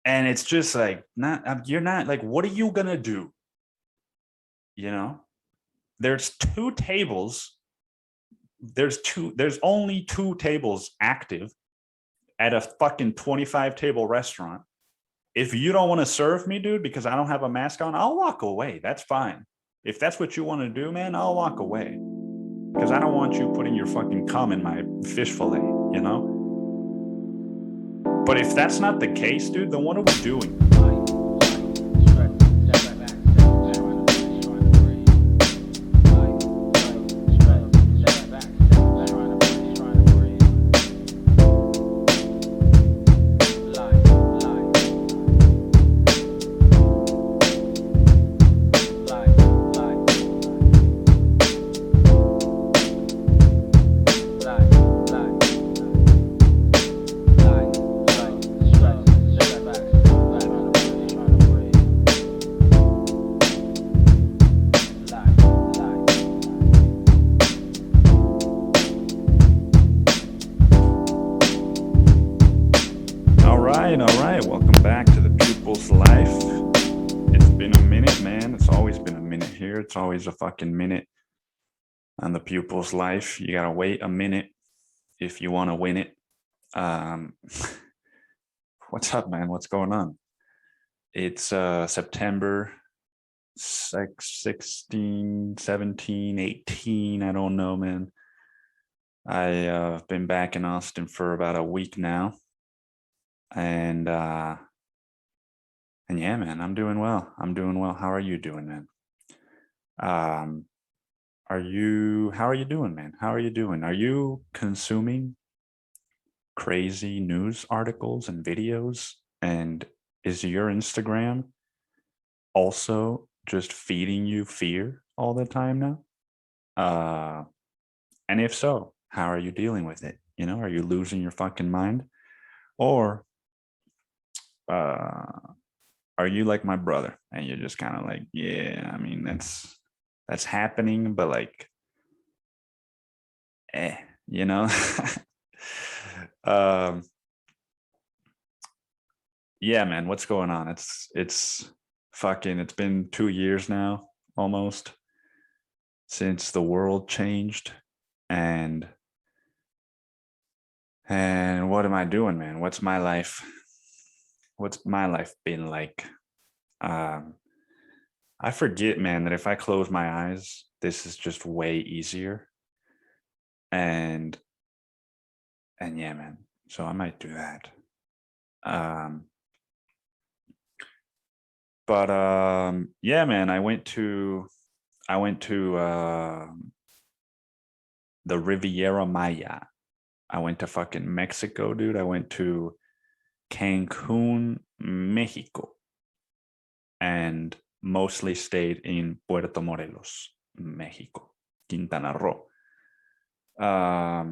And it's just like, not, you're not like, what are you gonna do? You know, there's two tables. There's only two tables active at a fucking 25 table restaurant. If you don't want to serve me, dude, because I don't have a mask on, I'll walk away. That's fine. If that's what you want to do, man, I'll walk away. Because I don't want you putting your fucking cum in my fish fillet, you know? But if that's not the case, dude, then what are we doing? All right. Welcome back to the Pupil's Life. It's been a minute, man. It's always been a minute here. It's always a fucking minute on the Pupil's Life. You gotta wait a minute if you want to win it. What's up, man? What's going on? It's September 16, 17, 18. I don't know, man. I've been back in Austin for about a week now. And yeah, man, I'm doing well. How are you doing, man? How are you doing, man? How are you doing? Are you consuming crazy news articles and videos? And is your Instagram also just feeding you fear all the time now? And if so, how are you dealing with it? You know, are you losing your fucking mind? Or are you like my brother and you're just kind of like, yeah, I mean, that's happening, but like, you know? um yeah, man, what's going on? It's been 2 years now almost since the world changed. And what am I doing, man? What's my life been like? um I forget, man, that if I close my eyes, this is just way easier. And yeah, man. So I might do that. Um but yeah, man, I went to the Riviera Maya. I went to fucking Mexico, dude. I went to Cancun, Mexico, and mostly stayed in Puerto Morelos, Mexico, Quintana Roo. I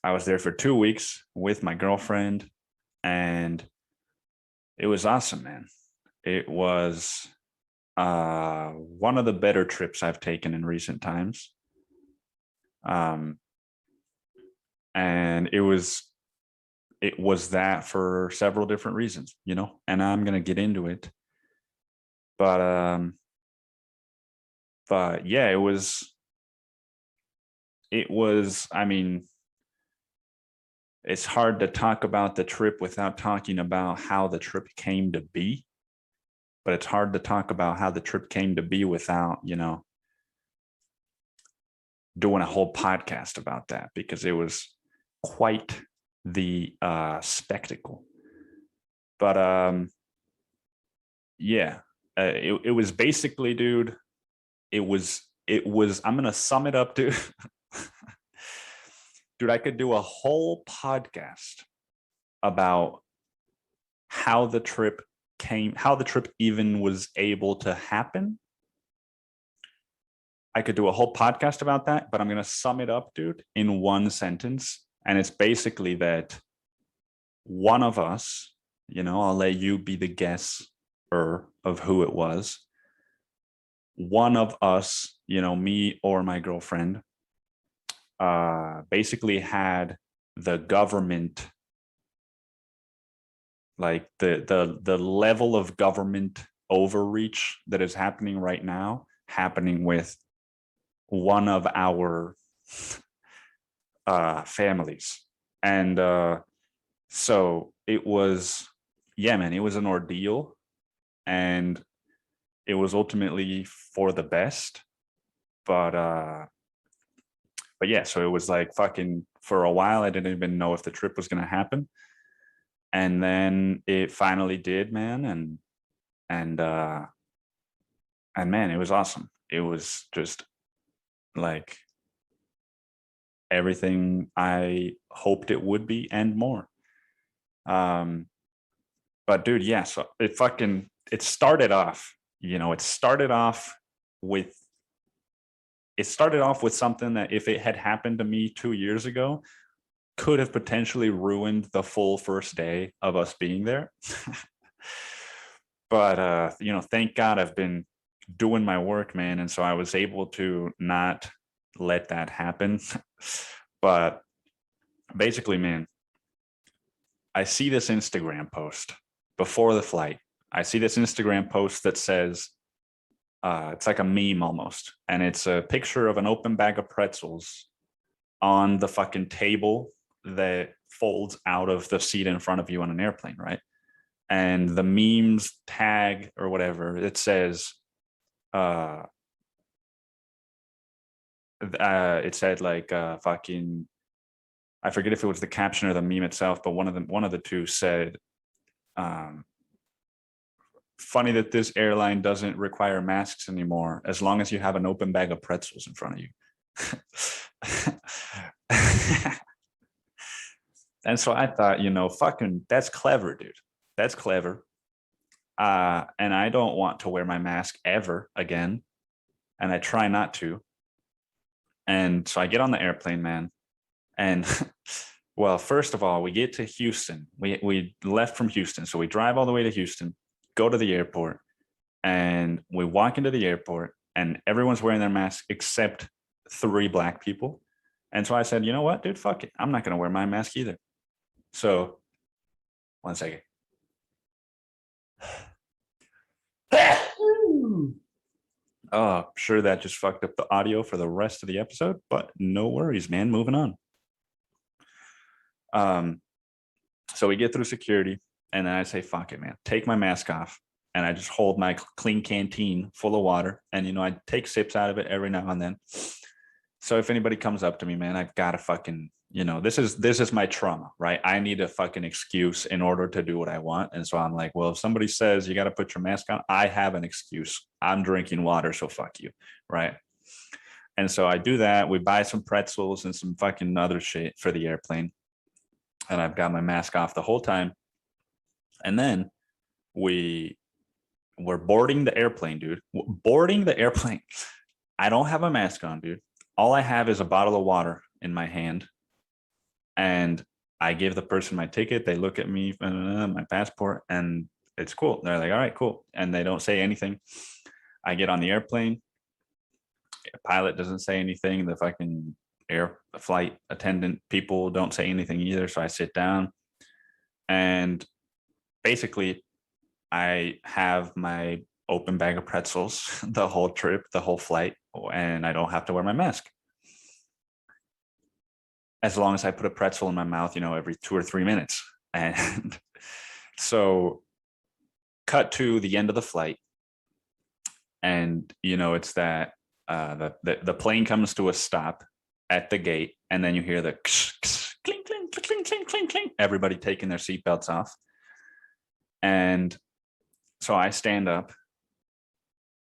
was there for 2 weeks with my girlfriend, and it was awesome, man. It was one of the better trips I've taken in recent times. Um, and it was that for several different reasons, you know, and I'm gonna get into it. But yeah, it was, I mean, it's hard to talk about the trip without talking about how the trip came to be. But it's hard to talk about how the trip came to be without, you know, doing a whole podcast about that, because it was quite the spectacle. But yeah, it was basically, dude. It was. I'm gonna sum it up, dude. Dude, I could do a whole podcast about how the trip even was able to happen. I could do a whole podcast about that, but I'm going to sum it up, dude, in one sentence. And it's basically that one of us, you know, I'll let you be the guesser of who it was. One of us, you know, me or my girlfriend, basically had the government Like the level of government overreach that is happening right now, happening with one of our families. And so it was, yeah, man, it was an ordeal, and it was ultimately for the best. But yeah, so it was like fucking for a while I didn't even know if the trip was going to happen, and then it finally did, man. And and man, it was awesome. It was just like everything I hoped it would be and more. um but dude, yeah, so it started off, it started off with something that, if it had happened to me 2 years ago, could have potentially ruined the full first day of us being there. But thank God I've been doing my work, man, and so I was able to not let that happen. But basically, man, I see this Instagram post before the flight. I see this Instagram post that says, it's like a meme almost, and it's a picture of an open bag of pretzels on the fucking table that folds out of the seat in front of you on an airplane, right? And the memes tag or whatever, it says, it said like fucking, I forget if it was the caption or the meme itself, but one of the two said, um, funny that this airline doesn't require masks anymore as long as you have an open bag of pretzels in front of you. And so I thought, fucking, that's clever, dude. That's clever. And I don't want to wear my mask ever again. And I try not to. And so I get on the airplane, man. And well, first of all, we get to Houston. We left from Houston. So we drive all the way to Houston, go to the airport, and we walk into the airport, and everyone's wearing their mask except 3 Black people. And so I said, you know what, dude, fuck it. I'm not going to wear my mask either. So 1 second. Oh, sure, that just fucked up the audio for the rest of the episode, but no worries, man. Moving on. So we get through security, and then I say, fuck it, man. Take my mask off. And I just hold my clean canteen full of water. And, I take sips out of it every now and then. So if anybody comes up to me, man, I've got to fucking, this is my trauma, right? I need a fucking excuse in order to do what I want. And so I'm like, well, if somebody says you got to put your mask on, I have an excuse. I'm drinking water, so fuck you, right? And so I do that. We buy some pretzels and some fucking other shit for the airplane. And I've got my mask off the whole time. And then we're boarding the airplane, dude. Boarding the airplane. I don't have a mask on, dude. All I have is a bottle of water in my hand. And I give the person my ticket. They look at me, my passport, and it's cool. They're like, all right, cool. And they don't say anything. I get on the airplane. The pilot doesn't say anything. The fucking flight attendant people don't say anything either. So I sit down, and basically I have my open bag of pretzels the whole trip, the whole flight, and I don't have to wear my mask. As long as I put a pretzel in my mouth, every 2 or 3 minutes. And so cut to the end of the flight. And, it's that the plane comes to a stop at the gate. And then you hear the clink, clink, clink, clink, clink, clink, everybody taking their seatbelts off. And so I stand up,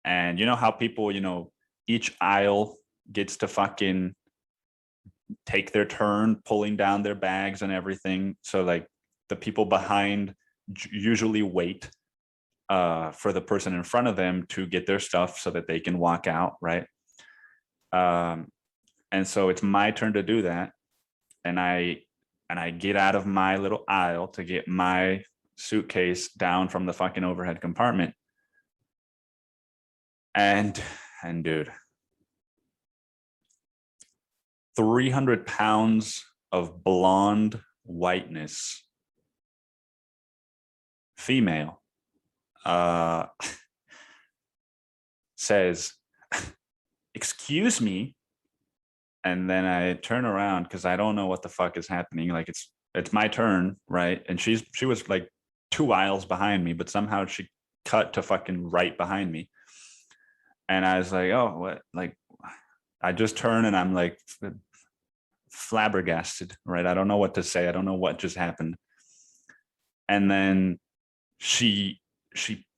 and you know how people, each aisle gets to fucking take their turn pulling down their bags and everything. So like the people behind usually wait for the person in front of them to get their stuff so that they can walk out, right? And so it's my turn to do that. And I get out of my little aisle to get my suitcase down from the fucking overhead compartment. And dude, 300 pounds of blonde whiteness female, says, excuse me. And then I turn around because I don't know what the fuck is happening. Like it's my turn, right? And she was like 2 aisles behind me, but somehow she cut to fucking right behind me. And I was like, oh, what? Like, I just turn and I'm like flabbergasted, right? I don't know what to say. I don't know what just happened. And then she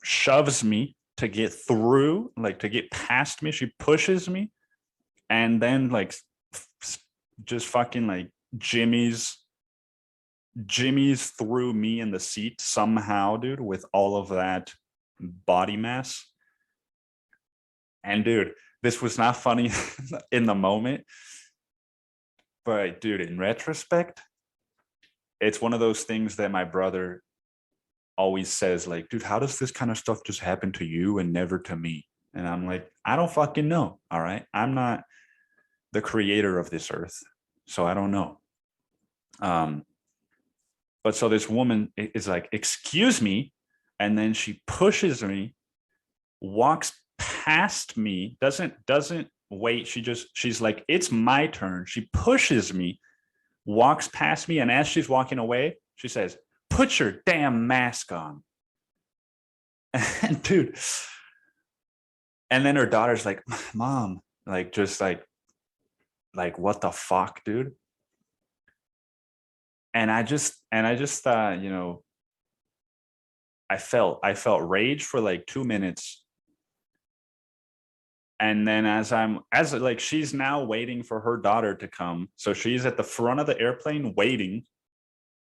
shoves me to get through, like to get past me. She pushes me, and then like just fucking like jimmies through me in the seat somehow, dude, with all of that body mass. And dude, this was not funny in the moment, but dude, in retrospect, it's one of those things that my brother always says, like, dude, how does this kind of stuff just happen to you and never to me? And I'm like, I don't fucking know. All right. I'm not the creator of this earth, so I don't know. But so this woman is like, excuse me. And then she pushes me, walks past me, doesn't wait. She's like, it's my turn. She pushes me, walks past me. And as she's walking away, she says, put your damn mask on. And dude, and then her daughter's like, mom, like, just like what the fuck, dude? And I just thought, you know, I felt rage for like 2 minutes. And then as like, she's now waiting for her daughter to come. So she's at the front of the airplane waiting.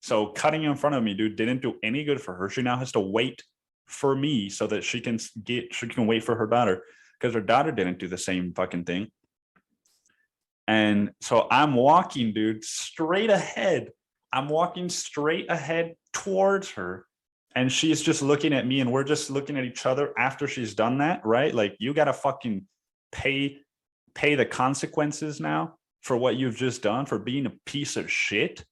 So cutting in front of me, dude, didn't do any good for her. She now has to wait for me so that she can wait for her daughter, because her daughter didn't do the same fucking thing. And so I'm walking, dude, straight ahead. I'm walking straight ahead towards her. And she's just looking at me, and we're just looking at each other after she's done that, right? Like, you got to fucking pay the consequences now for what you've just done, for being a piece of shit.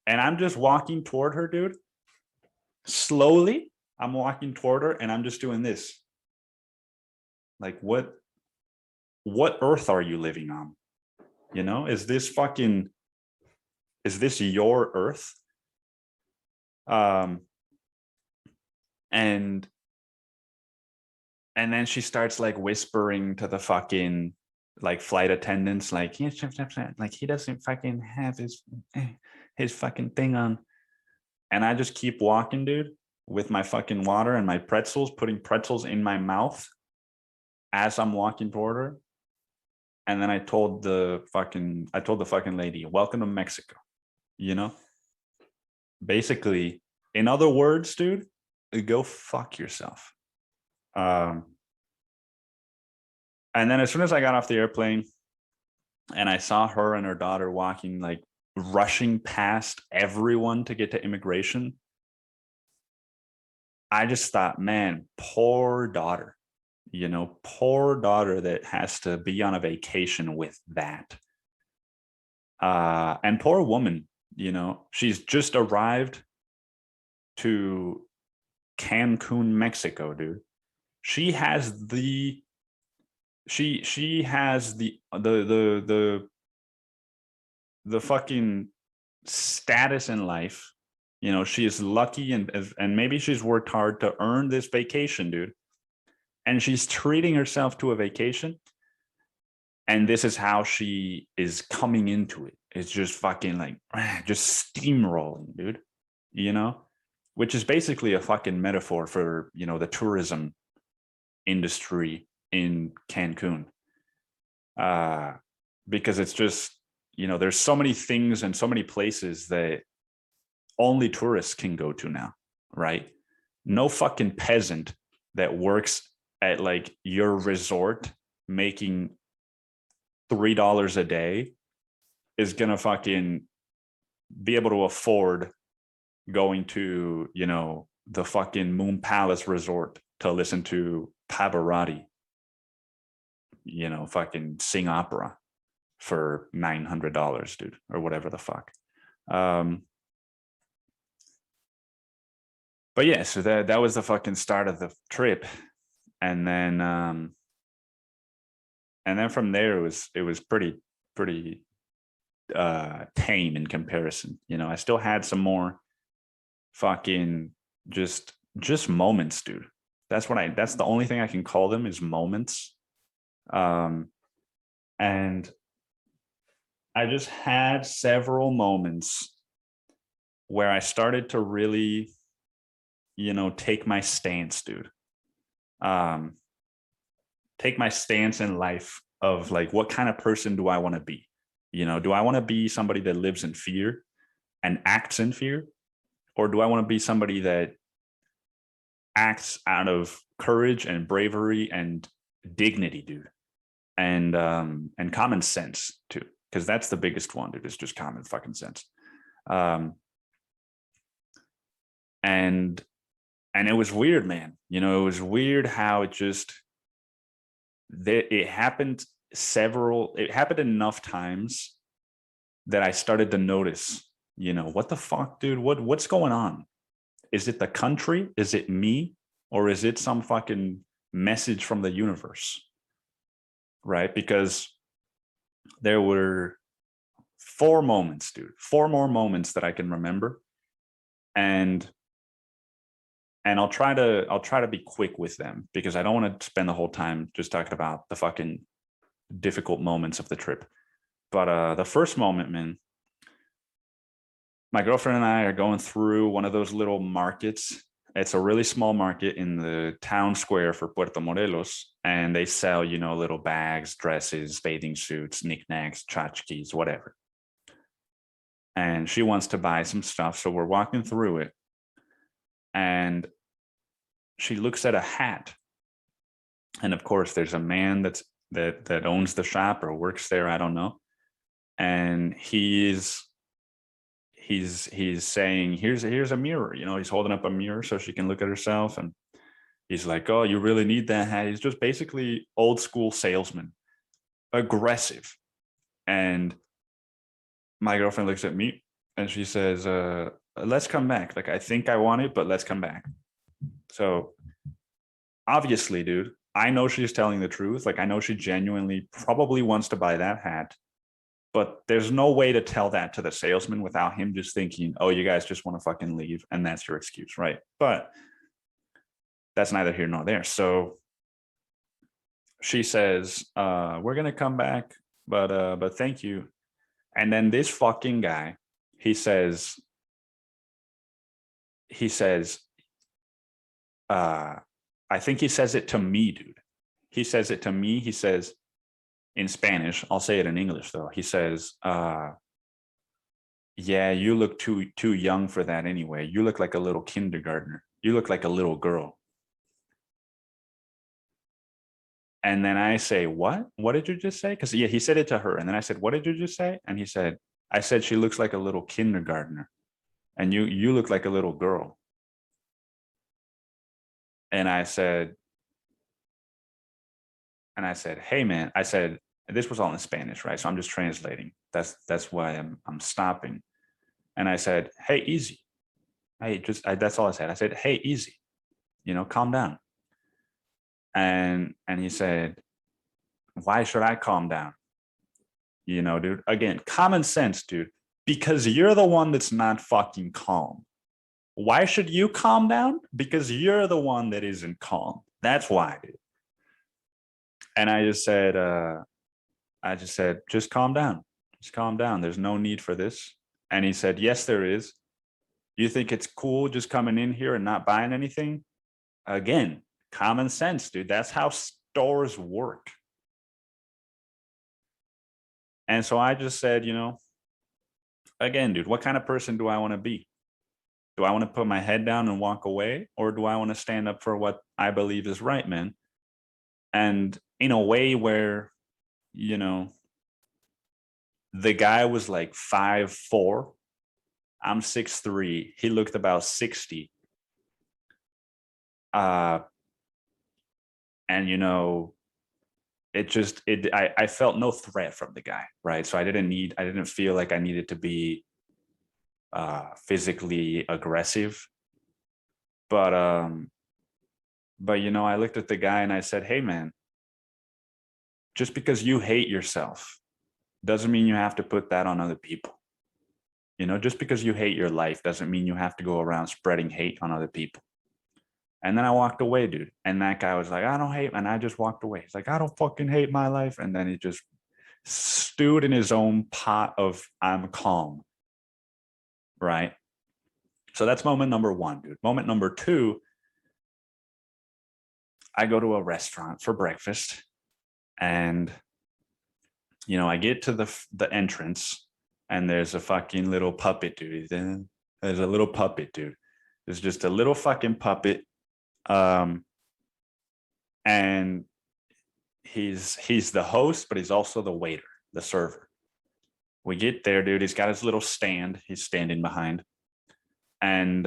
And I'm just walking toward her, dude. Slowly, I'm walking toward her, and I'm just doing this. Like, what earth are you living on? You know, is this your earth? And then she starts like whispering to the fucking like flight attendants, like, he doesn't fucking have his fucking thing on. And I just keep walking, dude, with my fucking water and my pretzels, putting pretzels in my mouth as I'm walking toward her. And then I told the fucking lady, welcome to Mexico, you know? Basically, in other words, dude, go fuck yourself. And then as soon as I got off the airplane and I saw her and her daughter walking, like rushing past everyone to get to immigration, I just thought, man, poor daughter, you know, poor daughter that has to be on a vacation with that. And poor woman, you know, she's just arrived to Cancun, Mexico, dude. She has the fucking status in life. You know, she is lucky, and maybe she's worked hard to earn this vacation, dude. And she's treating herself to a vacation. And this is how she is coming into it. It's just fucking like, just steamrolling, dude. You know, which is basically a fucking metaphor for, you know, the tourism industry in Cancun. Because it's just, you know, there's so many things and so many places that only tourists can go to now, right? No fucking peasant that works at like your resort making $3 a day is gonna fucking be able to afford going to, you know, the fucking Moon Palace Resort to listen to Pavarotti, you know, fucking sing opera for $900, dude, or whatever the fuck. But but yeah, so that was the fucking start of the trip. And then from there it was pretty tame in comparison. You know, I still had some more fucking just moments, dude. That's the only thing I can call them, is moments. And I just had several moments where I started to really, you know, take my stance, dude. Take my stance in life of like, what kind of person do I want to be? You know, do I want to be somebody that lives in fear and acts in fear? Or do I want to be somebody that acts out of courage and bravery and dignity, dude? And common sense too, because that's the biggest one, dude. It's just common fucking sense. And it was weird, man. You know, it was weird how it happened enough times that I started to notice, you know, what the fuck, dude? What's going on? Is it the country? Is it me? Or is it some fucking message from the universe? Right? Because there were 4 moments, dude. 4 more moments that I can remember. And I'll try to be quick with them, because I don't want to spend the whole time just talking about the fucking difficult moments of the trip. But the first moment, man, my girlfriend and I are going through one of those little markets. It's a really small market in the town square for Puerto Morelos, and they sell, you know, little bags, dresses, bathing suits, knickknacks, tchotchkes, whatever. And she wants to buy some stuff, so we're walking through it, and she looks at a hat, and of course, there's a man that owns the shop or works there, I don't know, and he's saying, here's a mirror, you know, he's holding up a mirror so she can look at herself, and he's like, oh, you really need that hat. He's just basically old school salesman, aggressive. And my girlfriend looks at me and she says, let's come back. Like, I think I want it, but let's come back. So obviously, dude, I know she's telling the truth. Like, I know she genuinely probably wants to buy that hat. But there's no way to tell that to the salesman without him just thinking, oh, you guys just want to fucking leave, and that's your excuse, right? But that's neither here nor there. So she says, we're going to come back, but thank you. And then this fucking guy, he says, I think he says it to me, dude. He says it to me. He says, in Spanish, I'll say it in English though. He says, yeah, you look too young for that anyway. You look like a little kindergartner. You look like a little girl. And then I say, what? What did you just say? Because yeah, he said it to her. And then I said, what did you just say? And he said, I said she looks like a little kindergartner. And you look like a little girl. And I said, hey man, I said, this was all in Spanish, right? So I'm just translating. That's why I'm stopping. And I said, hey, easy. That's all I said. I said, hey, easy, you know, calm down. And he said, why should I calm down? You know, dude, again, common sense, dude, because you're the one that's not fucking calm. Why should you calm down? Because you're the one that isn't calm. That's why, dude. And I just said, just calm down. Just calm down. There's no need for this. And he said, yes, there is. You think it's cool just coming in here and not buying anything? Again, common sense, dude. That's how stores work. And so I just said, you know, again, dude, what kind of person do I want to be? Do I want to put my head down and walk away? Or do I want to stand up for what I believe is right, man? And in a way where, you know, the guy was like 5'4". I'm 6'3". He looked about 60. And you know, I felt no threat from the guy, right? So I didn't feel like I needed to be physically aggressive. But you know, I looked at the guy and I said, hey man, just because you hate yourself doesn't mean you have to put that on other people. You know, just because you hate your life doesn't mean you have to go around spreading hate on other people. And then I walked away, dude. And that guy was like, I don't hate. And I just walked away. He's like, I don't fucking hate my life. And then he just stewed in his own pot of I'm calm. Right. So that's moment number one, dude. Moment number two, I go to a restaurant for breakfast. And, you know, I get to the entrance and there's a fucking little puppet, dude. There's a little puppet, dude. There's just a little fucking puppet. And he's the host, but he's also the waiter, the server. We get there, dude. He's got his little stand. He's standing behind, and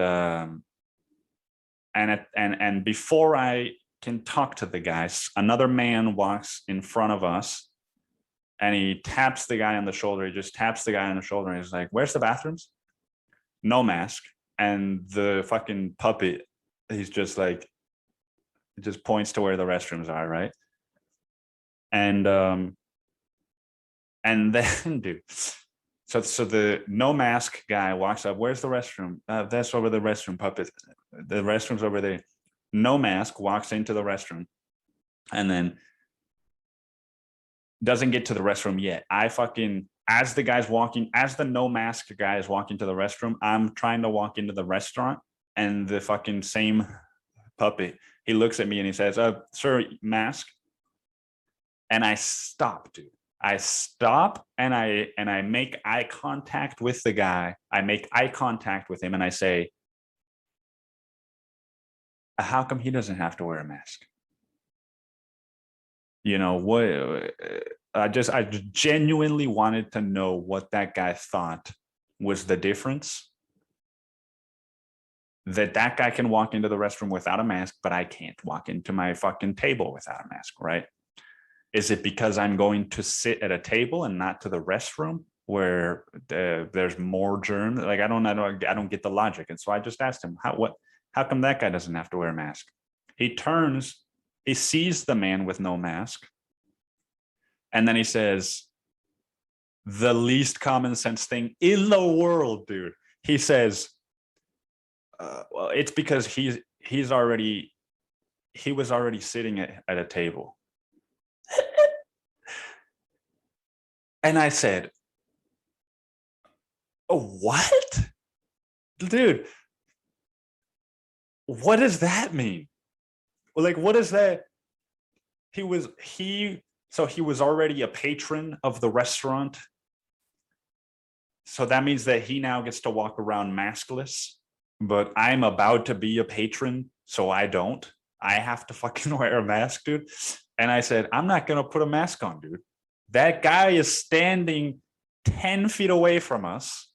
before I can talk to the guys, another man walks in front of us, and he taps the guy on the shoulder. He just taps the guy on the shoulder, and he's like, "Where's the bathrooms?" No mask, and the fucking puppet. He's just like, it just points to where the restrooms are, right? And then, dude, so the no mask guy walks up. Where's the restroom? That's over the restroom, puppet. The restroom's over there. No mask walks into the restroom, and then doesn't get to the restroom yet. I fucking, as the no mask guy is walking to the restroom, I'm trying to walk into the restaurant, and the fucking same puppet, he looks at me and he says, sir, mask. And I stop, dude. I stop and I make eye contact with the guy. I make eye contact with him and I say, how come he doesn't have to wear a mask? You know what? I genuinely wanted to know what that guy thought was the difference. That guy can walk into the restroom without a mask, but I can't walk into my fucking table without a mask, right? Is it because I'm going to sit at a table and not to the restroom where there's more germs? Like I don't get the logic. And so I just asked him, how come that guy doesn't have to wear a mask? He turns, he sees the man with no mask, and then he says, the least common sense thing in the world, dude. He says, well, it's because he was already sitting at a table. And I said, oh, what? Dude, what does that mean? Like, what is that? He was already a patron of the restaurant. So that means that he now gets to walk around maskless, but I'm about to be a patron, so I don't. I have to fucking wear a mask, dude. And I said, I'm not going to put a mask on, dude. That guy is standing 10 feet away from us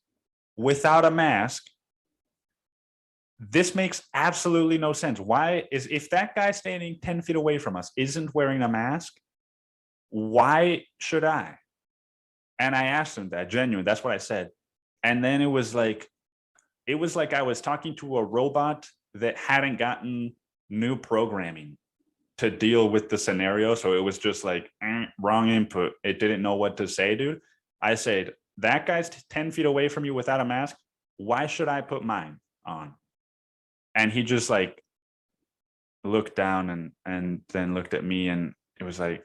without a mask. This makes absolutely no sense. If that guy standing 10 feet away from us isn't wearing a mask, why should I? And I asked him that, genuine. That's what I said. And then it was like I was talking to a robot that hadn't gotten new programming to deal with the scenario. So it was just like, wrong input. It didn't know what to say, dude. I said, that guy's 10 feet away from you without a mask. Why should I put mine on? And he just like looked down and then looked at me, and it was like,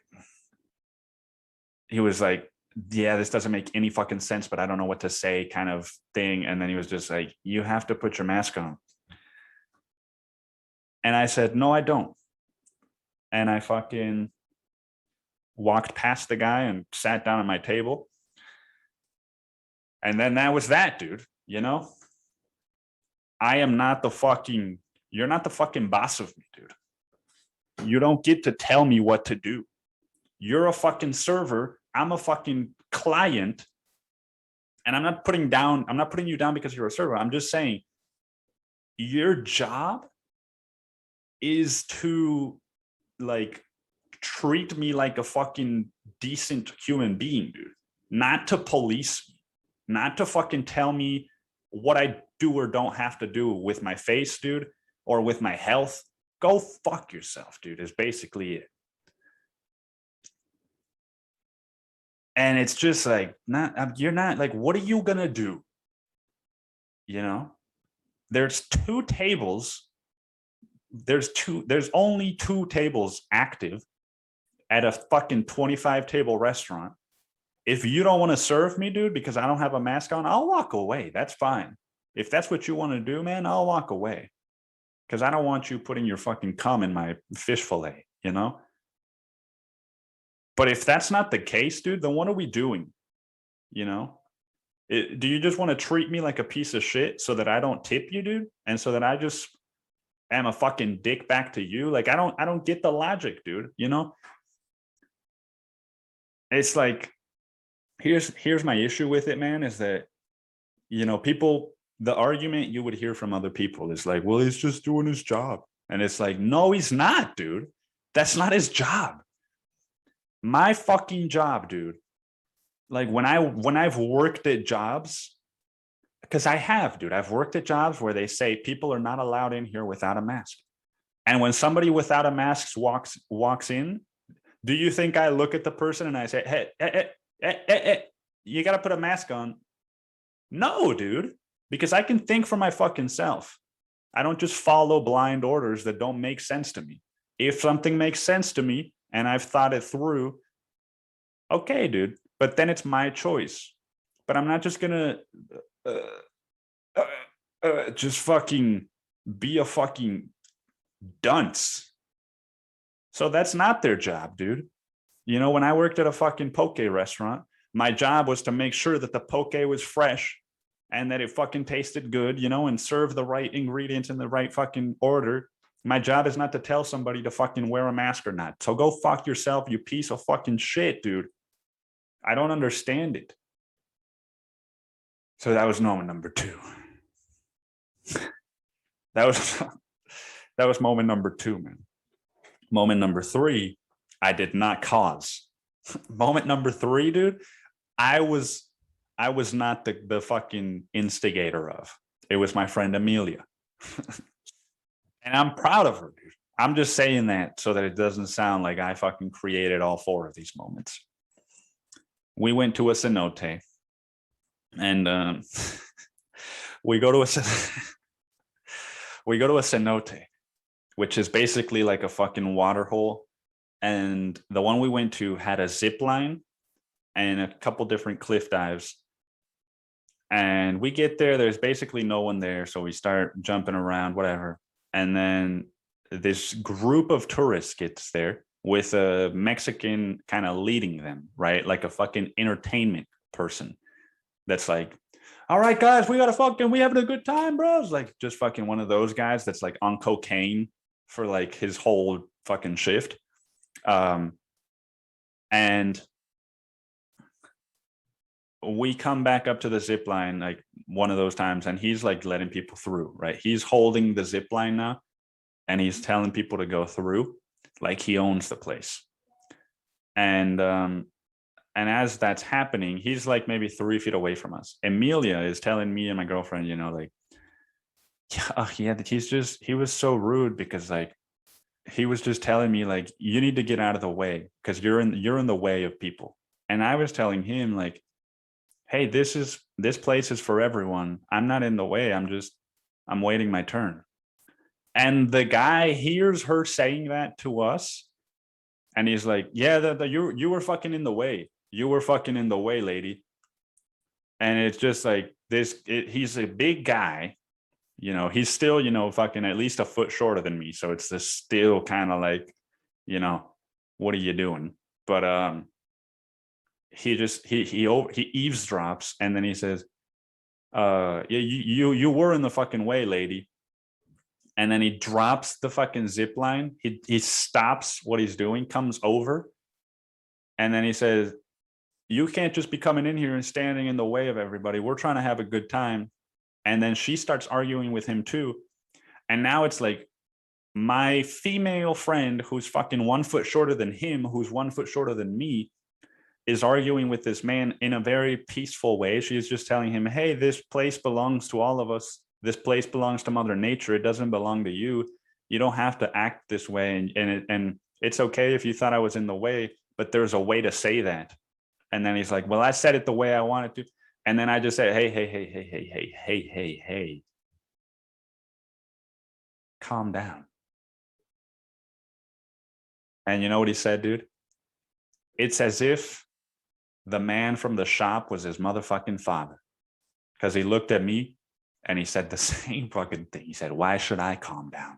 he was like, yeah, this doesn't make any fucking sense, but I don't know what to say kind of thing. And then he was just like, you have to put your mask on. And I said, no, I don't. And I fucking walked past the guy and sat down at my table. And then that was that, dude. You know, you're not the fucking boss of me, dude. You don't get to tell me what to do. You're a fucking server. I'm a fucking client. And I'm not putting you down because you're a server. I'm just saying your job is to like treat me like a fucking decent human being, dude. Not to police me, not to fucking tell me what I do or don't have to do with my face, dude. or with my health, go fuck yourself, dude, is basically it. And it's just like, you're not like, what are you gonna do? You know, there's two tables. There's only two tables active at a fucking 25 table restaurant. If you don't want to serve me, dude, because I don't have a mask on, I'll walk away. That's fine. If that's what you want to do, man, I'll walk away. Because I don't want you putting your fucking cum in my fish fillet, you know? But if that's not the case, dude, then what are we doing? You know? Do you just want to treat me like a piece of shit so that I don't tip you, dude? And so that I just am a fucking dick back to you? Like, I don't get the logic, dude, you know? It's like, here's my issue with it, man, is that, you know, people, the argument you would hear from other people is like, well, he's just doing his job. And it's like, no, he's not, dude. That's not his job. My fucking job, dude. Like when I've worked at jobs, because I have, dude, I've worked at jobs where they say people are not allowed in here without a mask. And when somebody without a mask walks in, do you think I look at the person and I say, hey, you got to put a mask on? No, dude, because I can think for my fucking self. I don't just follow blind orders that don't make sense to me. If something makes sense to me and I've thought it through, okay, dude, but then it's my choice. But I'm not just going to just fucking be a fucking dunce. So that's not their job, dude. You know, when I worked at a fucking poke restaurant, my job was to make sure that the poke was fresh and that it fucking tasted good, you know, and serve the right ingredients in the right fucking order. My job is not to tell somebody to fucking wear a mask or not. So go fuck yourself, you piece of fucking shit, dude. I don't understand it. So that was moment number 2. That was moment number 2, man. Moment number 3, I did not cause. Moment number 3, dude, I was not the fucking instigator of. It was my friend Amelia. And I'm proud of her, dude. I'm just saying that so that it doesn't sound like I fucking created all 4 of these moments. We went to a cenote, and we go to a cenote, which is basically like a fucking water hole. And the one we went to had a zip line and a couple different cliff dives. And we get there, there's basically no one there. So we start jumping around, whatever. And then this group of tourists gets there with a Mexican kind of leading them, right? Like a fucking entertainment person that's like, all right, guys, we having a good time, bros. Like just fucking one of those guys that's like on cocaine for like his whole fucking shift. And we come back up to the zip line like one of those times, and he's like letting people through, right? He's holding the zip line now, and he's telling people to go through like he owns the place. And as that's happening, he's like maybe 3 feet away from us. Emilia is telling me and my girlfriend, you know, like, yeah, he was so rude because like he was just telling me like, you need to get out of the way because you're in the way of people. And I was telling him like, hey, this place is for everyone. I'm not in the way. I'm waiting my turn. And the guy hears her saying that to us, and he's like, yeah, you were fucking in the way. You were fucking in the way, lady. And it's just like he's a big guy. You know, he's still, you know, fucking at least a foot shorter than me. So it's this still kind of like, you know, what are you doing? But he eavesdrops, and then he says, yeah, you were in the fucking way, lady. And then he drops the fucking zip line. He stops what he's doing, comes over, and then he says, you can't just be coming in here and standing in the way of everybody. We're trying to have a good time. And then she starts arguing with him too. And now it's like my female friend who's fucking 1 foot shorter than him, who's 1 foot shorter than me, is arguing with this man in a very peaceful way. She's just telling him, hey, this place belongs to all of us. This place belongs to Mother Nature. It doesn't belong to you. You don't have to act this way. And it's okay if you thought I was in the way, but there's a way to say that. And then he's like, well, I said it the way I wanted to. And then I just said, hey, calm down. And you know what he said, dude? It's as if the man from the shop was his motherfucking father. Because he looked at me and he said the same fucking thing. He said, why should I calm down?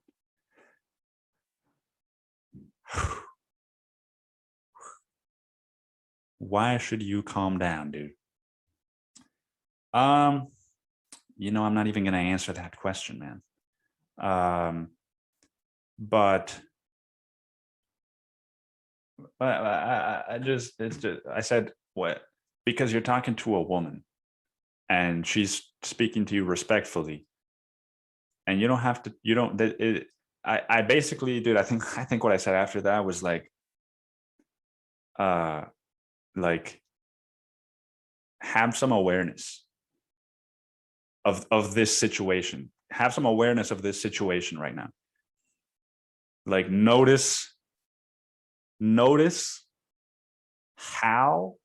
Why should you calm down, dude? You know, I'm not even going to answer that question, man. But I said, what? Because you're talking to a woman and she's speaking to you respectfully, and you don't have to, you don't, I basically, dude, I think what I said after that was like have some awareness of this situation. Have some awareness of this situation right now. Like notice how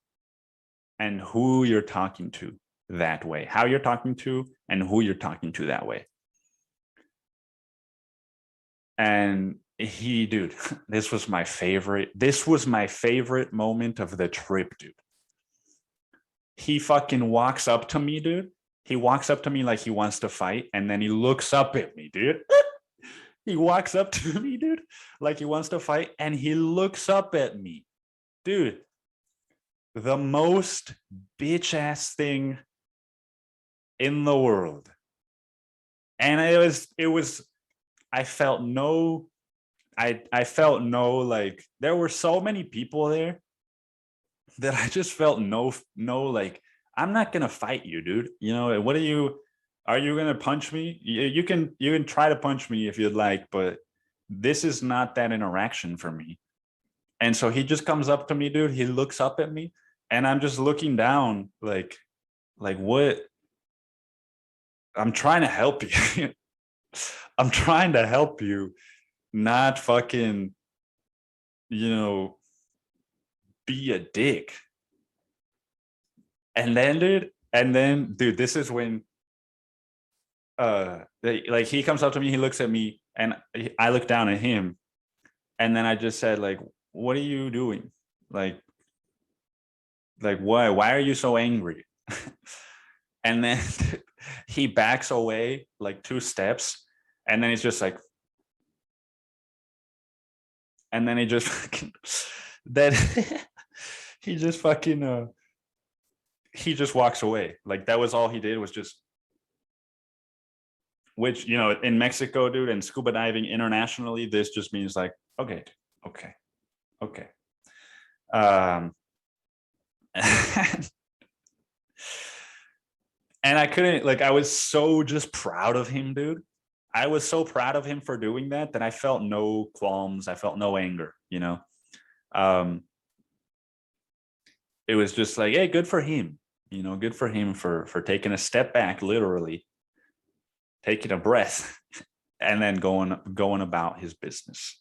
and who you're talking to that way. How you're talking to and who you're talking to that way. And dude, this was my favorite moment of the trip, dude. He fucking walks up to me, dude. He walks up to me like he wants to fight, and then he looks up at me, dude. He walks up to me, dude, like he wants to fight, and he looks up at me. Dude, the most bitch ass thing in the world. And it was I felt no like, there were so many people there that I just felt no like, I'm not gonna fight you, dude. You know, what are you gonna punch me? You can try to punch me if you'd like, but this is not that interaction for me. And so he just comes up to me, dude. He looks up at me, and I'm just looking down like what? I'm trying to help you. I'm trying to help you, not fucking, you know, be a dick. And then, dude, this is when like he comes up to me, he looks at me, and I look down at him, and then I just said, like, what are you doing? Like why are you so angry? And then he backs away like 2 steps, and then he's just like, and then he just fucking then he just fucking he just walks away. Like, that was all he did, was just, which, you know, in Mexico, dude, and scuba diving internationally, this just means like, okay. And I couldn't, like, I was so just proud of him, dude. I was so proud of him for doing that I felt no qualms. I felt no anger, you know. It was just like, hey, good for him. You know, good for him for taking a step back, literally taking a breath, and then going about his business.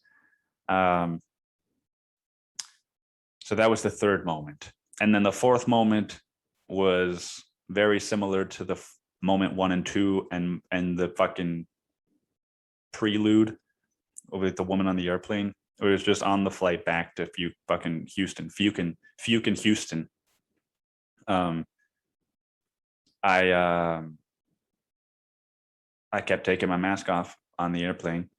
So that was the third moment. And then the fourth moment was very similar to the moment 1 and 2 and the fucking prelude with the woman on the airplane. It was just on the flight back to fucking Houston. Fukin Houston. I kept taking my mask off on the airplane,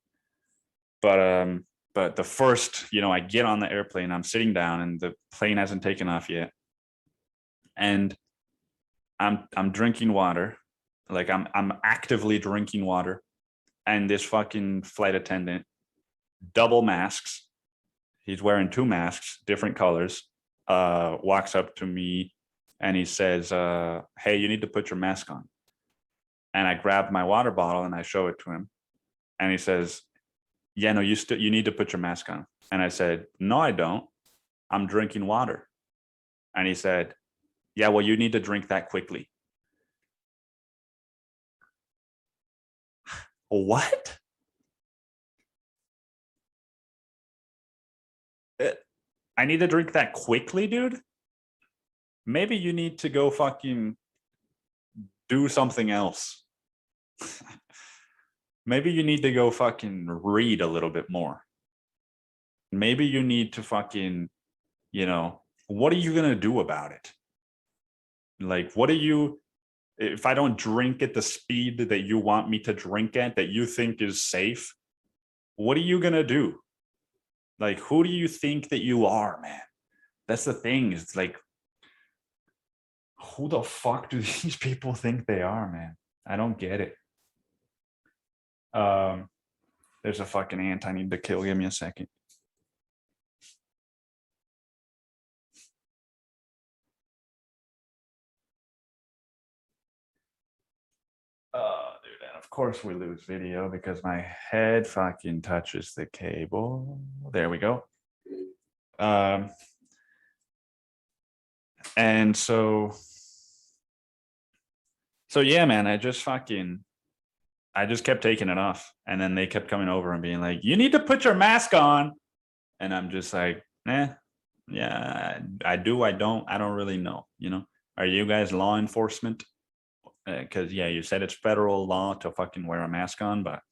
but the first, you know, I get on the airplane, I'm sitting down, and the plane hasn't taken off yet, and I'm drinking water, like I'm actively drinking water, and this fucking flight attendant, double masks, he's wearing 2 masks, different colors, walks up to me and he says, hey, you need to put your mask on. And I grab my water bottle and I show it to him, and he says, yeah, no, you need to put your mask on. And I said, no, I don't. I'm drinking water. And he said, yeah, well, you need to drink that quickly. What? I need to drink that quickly, dude? Maybe you need to go fucking do something else. Maybe you need to go fucking read a little bit more. Maybe you need to fucking, what are you going to do about it? Like, if I don't drink at the speed that you want me to drink at, that you think is safe, what are you going to do? Like, who do you think that you are, man? That's the thing. It's like, who the fuck do these people think they are, man? I don't get it. There's a fucking ant I need to kill. Give me a second. Dude, and of course we lose video because my head fucking touches the cable. There we go. And so yeah, man, I just kept taking it off. And then they kept coming over and being like, you need to put your mask on. And I'm just like, yeah, I do. I don't really know. Are you guys law enforcement? Because you said it's federal law to fucking wear a mask on, but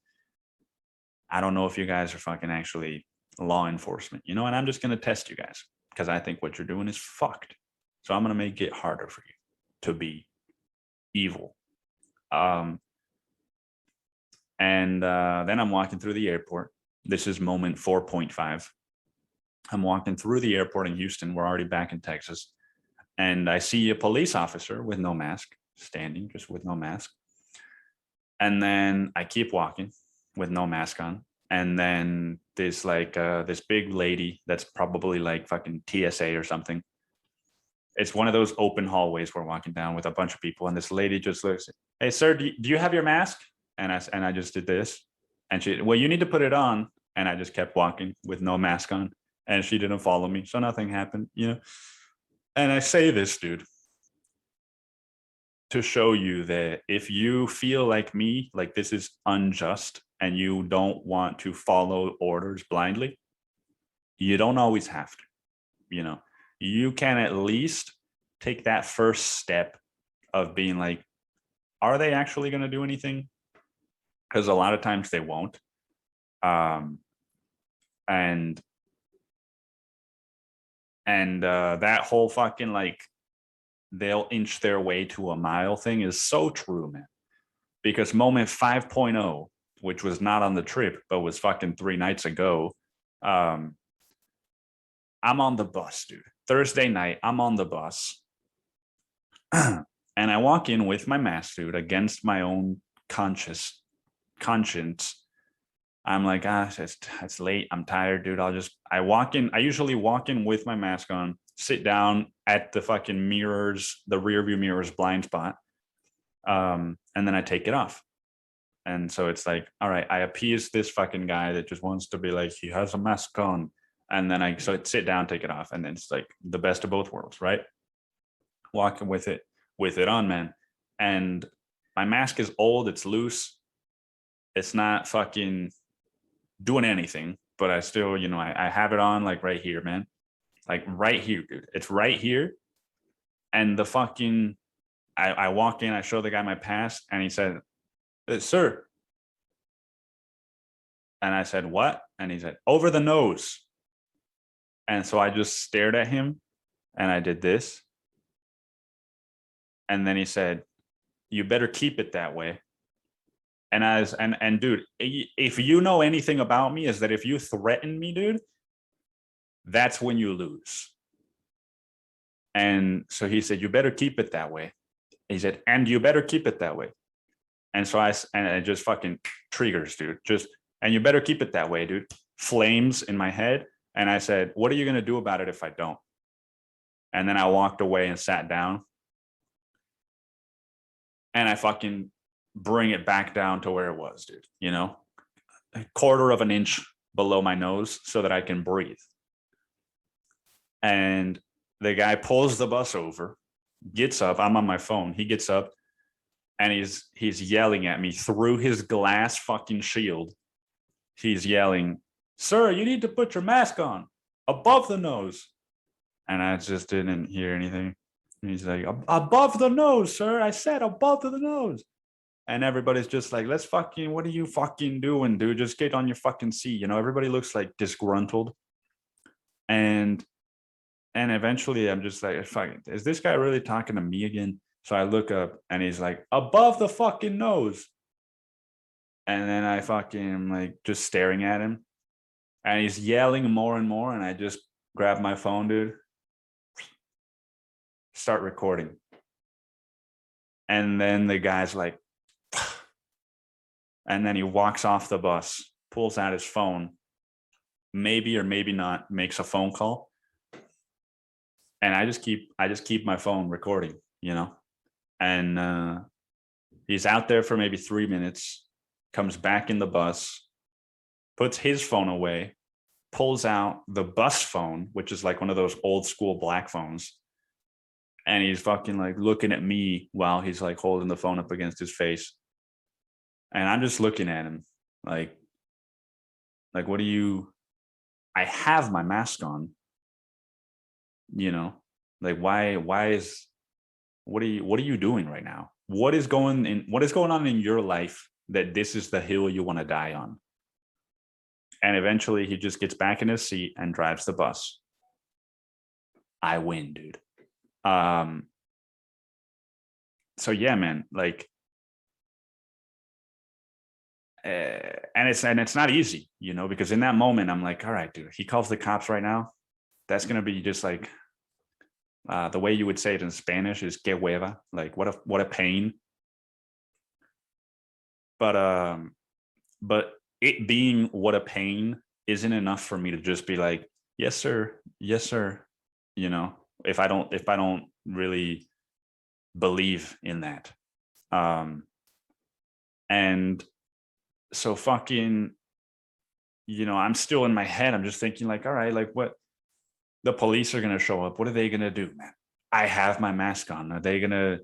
I don't know if you guys are fucking actually law enforcement, and I'm just going to test you guys because I think what you're doing is fucked. So I'm going to make it harder for you to be evil. And then I'm walking through the airport. This is moment 4.5. I'm walking through the airport in Houston. We're already back in Texas. And I see a police officer with no mask, standing just with no mask. And then I keep walking with no mask on. And then there's like this big lady that's probably like fucking TSA or something. It's one of those open hallways we're walking down with a bunch of people. And this lady just looks, hey, sir, do you have your mask? And I just did this. And she, well, you need to put it on. And I just kept walking with no mask on. And she didn't follow me. So nothing happened, And I say this, dude, to show you that if you feel like me, like this is unjust and you don't want to follow orders blindly, you don't always have to, you can at least take that first step of being like, are they actually going to do anything? Because a lot of times they won't. And that whole fucking like, they'll inch their way to a mile thing is so true, man. Because moment 5.0, which was not on the trip, but was fucking 3 nights ago, I'm on the bus, dude. Thursday night, I'm on the bus. And I walk in with my mask, dude, against my own conscience. I'm like, it's late. I'm tired, dude. I walk in. I usually walk in with my mask on, sit down at the fucking mirrors, the rear view mirrors blind spot. And then I take it off. And so it's like, all right, I appease this fucking guy that just wants to be like, he has a mask on. And then I sit down, take it off. And then it's like the best of both worlds, right? Walking with it on, man. And my mask is old. It's loose. It's not fucking doing anything, but I still, I have it on like right here, man. Like right here, dude. It's right here. And the fucking, I walk in, I show the guy my pass, and he said, sir. And I said, what? And he said, over the nose. And so I just stared at him and I did this. And then he said, you better keep it that way. And dude, if you know anything about me, is that if you threaten me, dude, that's when you lose. And so he said, you better keep it that way. He said, and you better keep it that way. And so it just fucking triggers, dude. And you better keep it that way, dude. Flames in my head. And I said, what are you going to do about it if I don't? And then I walked away and sat down. And I fucking bring it back down to where it was, dude. A quarter of an inch below my nose so that I can breathe. And the guy pulls the bus over, gets up. I'm on my phone. He gets up, and he's yelling at me through his glass fucking shield. He's yelling, "Sir, you need to put your mask on above the nose." And I just didn't hear anything. He's like, "Above the nose, sir. I said above the nose." And everybody's just like, "Let's fucking, what are you fucking doing, dude? Just get on your fucking seat." Everybody looks like disgruntled. And eventually I'm just like, "Fuck, is this guy really talking to me again?" So I look up and he's like, "Above the fucking nose." And then I fucking am like just staring at him. And he's yelling more and more. And I just grab my phone, dude. Start recording. And then the guy's like, and then he walks off the bus, pulls out his phone, maybe or maybe not, makes a phone call. And I just keep my phone recording, and he's out there for maybe 3 minutes, comes back in the bus, puts his phone away, pulls out the bus phone, which is like one of those old school black phones. And he's fucking like looking at me while he's like holding the phone up against his face. And I'm just looking at him like, what do you, I have my mask on, like why is, what are you doing right now? What is going on in your life that this is the hill you want to die on? And eventually he just gets back in his seat and drives the bus. I win, dude. So yeah, man, like, and it's not easy, because in that moment I'm like, all right, dude, he calls the cops right now. That's going to be just like, the way you would say it in Spanish is que hueva, like what a pain. But it being what a pain isn't enough for me to just be like, yes sir, if I don't really believe in that. And so fucking, I'm still in my head, I'm just thinking like, all right, like what, the police are going to show up, what are they going to do, man? I have my mask on. Are they going to,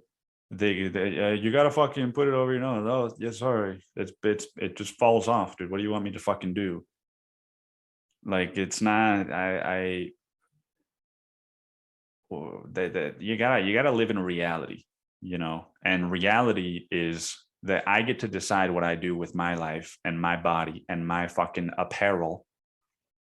you got to fucking put it over your nose? Oh, yeah, sorry, it just falls off, dude. What do you want me to fucking do? Like, it's not, you gotta live in reality, and reality is that I get to decide what I do with my life and my body and my fucking apparel.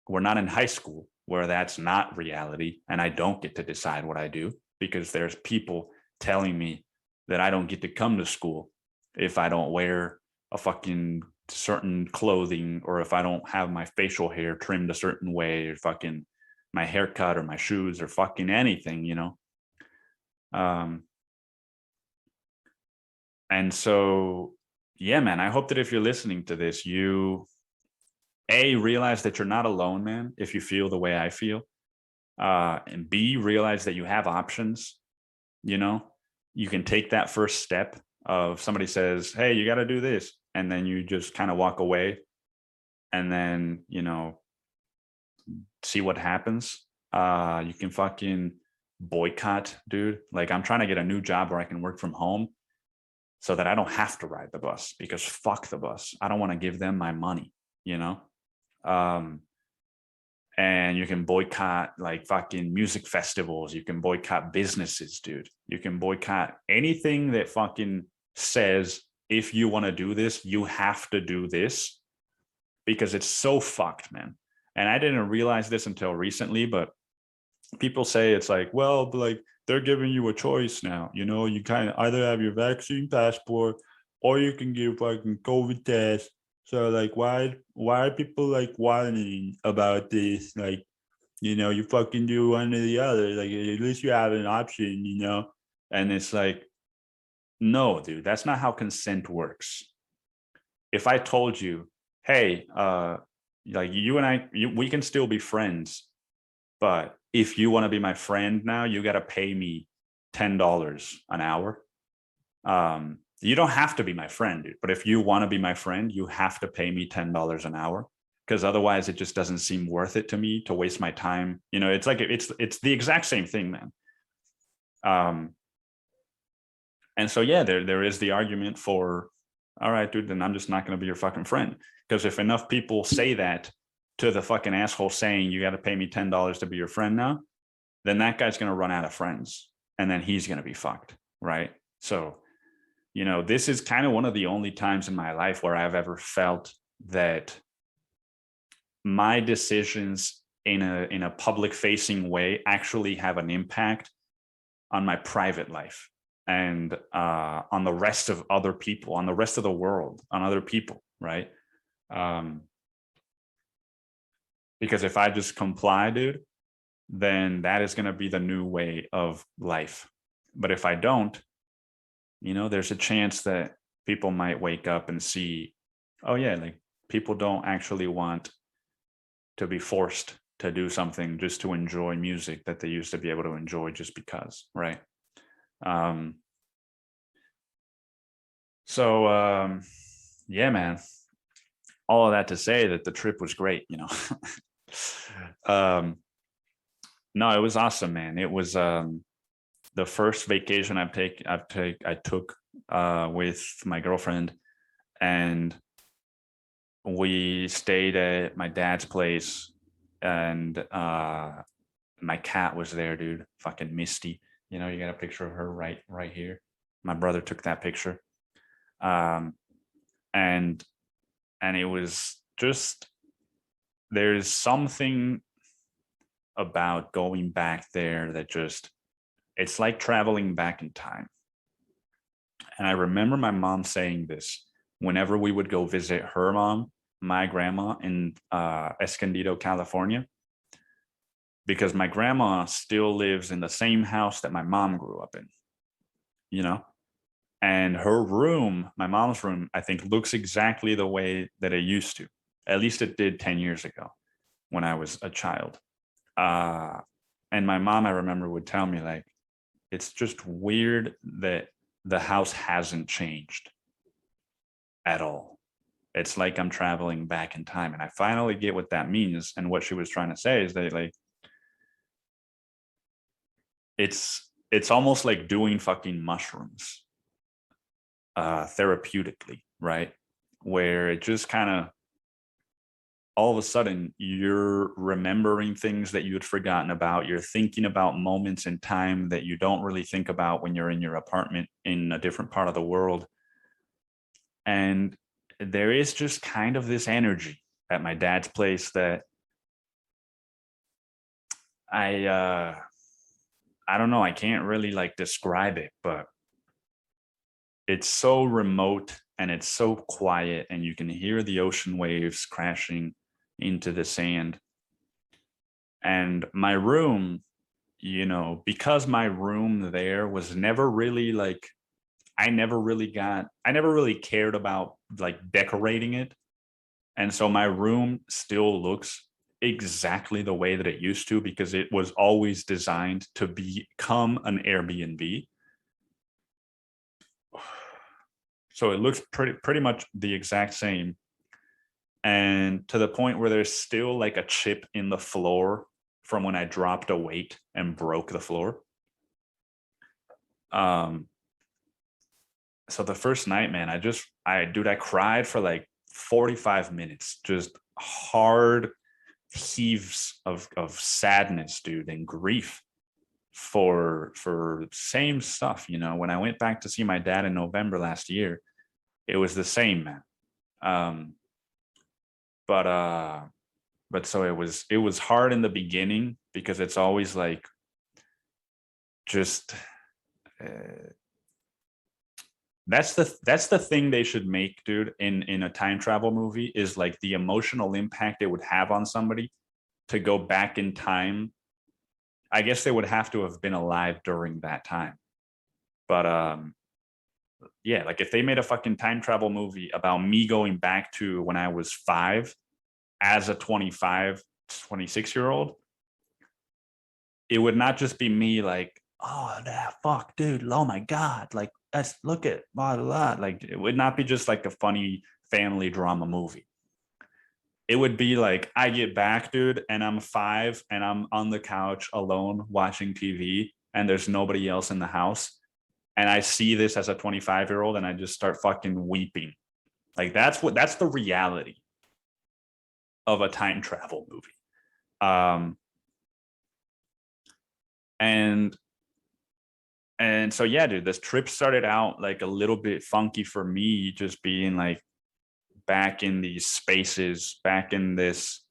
We're not in high school where that's not reality, and I don't get to decide what I do because there's people telling me that I don't get to come to school if I don't wear a fucking certain clothing, or if I don't have my facial hair trimmed a certain way, or fucking my haircut or my shoes or fucking anything, and so, yeah, man, I hope that if you're listening to this, you realize that you're not alone, man, if you feel the way I feel, and B, realize that you have options. You can take that first step of somebody says, hey, you got to do this, and then you just kind of walk away and then see what happens. You can fucking boycott, dude. Like, I'm trying to get a new job where I can work from home so that I don't have to ride the bus, because fuck the bus. I don't want to give them my money, and you can boycott like fucking music festivals. You can boycott businesses, dude. You can boycott anything that fucking says, if you want to do this, you have to do this, because it's so fucked, man. And I didn't realize this until recently, but people say it's like, well, like, they're giving you a choice now. You kind of either have your vaccine passport or you can get fucking COVID test. So like, why are people like whining about this? Like, you fucking do one or the other. Like, at least you have an option, And it's like, no, dude, that's not how consent works. If I told you, hey, like, you and I, we can still be friends, but if you want to be my friend now, you got to pay me $10 an hour. You don't have to be my friend, dude, but if you want to be my friend, you have to pay me $10 an hour, because otherwise it just doesn't seem worth it to me to waste my time. It's like, it's the exact same thing, man. And so, yeah, there is the argument for, all right, dude, then I'm just not going to be your fucking friend. Because if enough people say that to the fucking asshole saying you got to pay me $10 to be your friend now, then that guy's going to run out of friends and then he's going to be fucked. Right. So, this is kind of one of the only times in my life where I've ever felt that my decisions in a public facing way actually have an impact on my private life and on the rest of other people, on the rest of the world, on other people, right? Because if I just comply, dude, then that is going to be the new way of life. But if I don't, there's a chance that people might wake up and see, oh yeah, like people don't actually want to be forced to do something just to enjoy music that they used to be able to enjoy just because, right? Yeah, man, all of that to say that the trip was great. No, it was awesome, man. It was the first vacation I took with my girlfriend, and we stayed at my dad's place, and my cat was there, dude. Fucking Misty. You got a picture of her right here. My brother took that picture. And it was just, there's something about going back there that just, it's like traveling back in time. And I remember my mom saying this whenever we would go visit her mom, my grandma, in Escondido, California, because my grandma still lives in the same house that my mom grew up in, and her room, my mom's room, I think looks exactly the way that it used to. At least it did 10 years ago when I was a child. And my mom, I remember, would tell me, like, it's just weird that the house hasn't changed at all. It's like I'm traveling back in time. And I finally get what that means. And what she was trying to say is that, like, it's almost like doing fucking mushrooms therapeutically, right? Where it just kind of, all of a sudden, you're remembering things that you had forgotten about. You're thinking about moments in time that you don't really think about when you're in your apartment in a different part of the world. And there is just kind of this energy at my dad's place that I don't know, I can't really like describe it, but it's so remote and it's so quiet, and you can hear the ocean waves crashing into the sand. And my room, because my room there was never really like, I never really cared about like decorating it. And so my room still looks exactly the way that it used to, because it was always designed to become an Airbnb. So it looks pretty much the exact same. And to the point where there's still like a chip in the floor from when I dropped a weight and broke the floor. So the first night, man, I cried for like 45 minutes, just hard heaves of sadness, dude, and grief for same stuff. When I went back to see my dad in November last year, it was the same, man. But so it was hard in the beginning, because it's always like just that's the thing they should make, dude, in a time travel movie, is like the emotional impact it would have on somebody to go back in time. I guess they would have to have been alive during that time. But yeah, like if they made a fucking time travel movie about me going back to when I was 5 as a 25, 26-year-old, it would not just be me like, oh, fuck, dude, oh my God, like, let's look at blah, blah, blah. Like, it would not be just like a funny family drama movie. It would be like, I get back, dude, and I'm 5 and I'm on the couch alone watching TV, and there's nobody else in the house. And I see this as a 25-year-old and I just start fucking weeping. Like that's the reality of a time travel movie. And so yeah, dude, this trip started out like a little bit funky for me, just being like back in these spaces, back in this,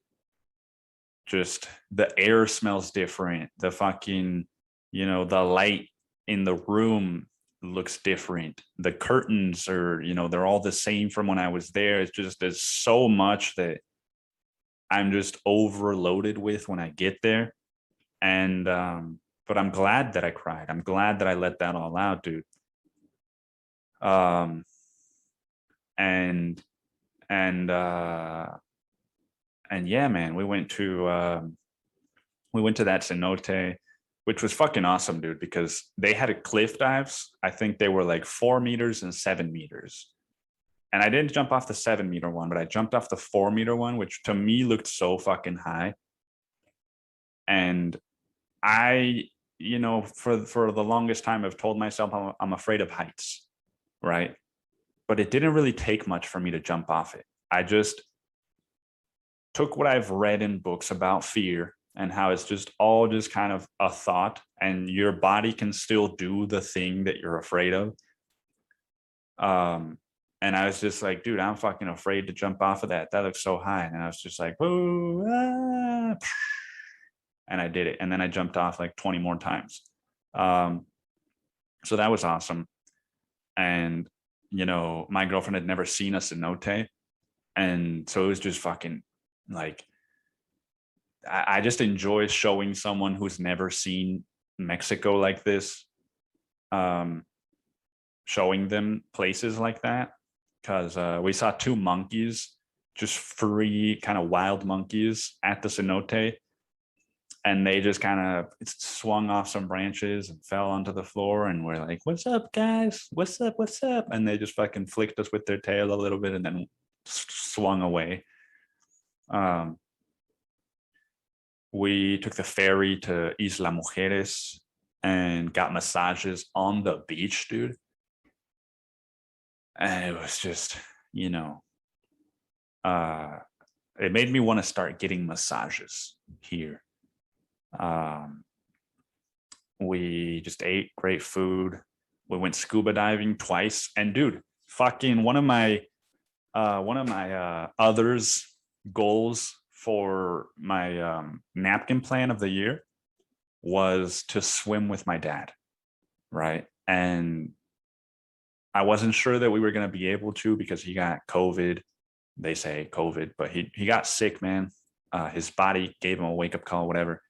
just the air smells different, the fucking, you know, the light in the room looks different, the curtains are, you know, they're all the same from when I was there. It's just, there's so much that I'm just overloaded with when I get there. And but I'm glad that I cried. I'm glad that I let that all out, dude. And yeah, man, we went to that cenote, which was fucking awesome, dude, because they had a cliff dives. I think they were like 4 meters and 7 meters. And I didn't jump off the 7 meter one, but I jumped off the 4 meter one, which to me looked so fucking high. And I, you know, for the longest time, I've told myself I'm afraid of heights, right? But it didn't really take much for me to jump off it. I just took what I've read in books about fear and how it's just all just kind of a thought, and your body can still do the thing that you're afraid of. And I was just like, dude, I'm fucking afraid to jump off of that. That looks so high. And I was just like, whoa, ah, and I did it. And then I jumped off like 20 more times. So that was awesome. And, you know, my girlfriend had never seen a cenote. And so it was just fucking like, I just enjoy showing someone who's never seen Mexico like this, showing them places like that. Because we saw 2 monkeys, just free kind of wild monkeys at the cenote. And they just kind of swung off some branches and fell onto the floor. And we're like, what's up, guys? What's up? What's up? And they just fucking flicked us with their tail a little bit and then swung away. We took the ferry to Isla Mujeres and got massages on the beach, dude. And it was just, you know, it made me want to start getting massages here. We just ate great food. We went scuba diving twice. And dude, fucking one of my others goals for my napkin plan of the year was to swim with my dad, right? And I wasn't sure that we were going to be able to because he got COVID. They say COVID, but he got sick, man. His body gave him a wake-up call, whatever.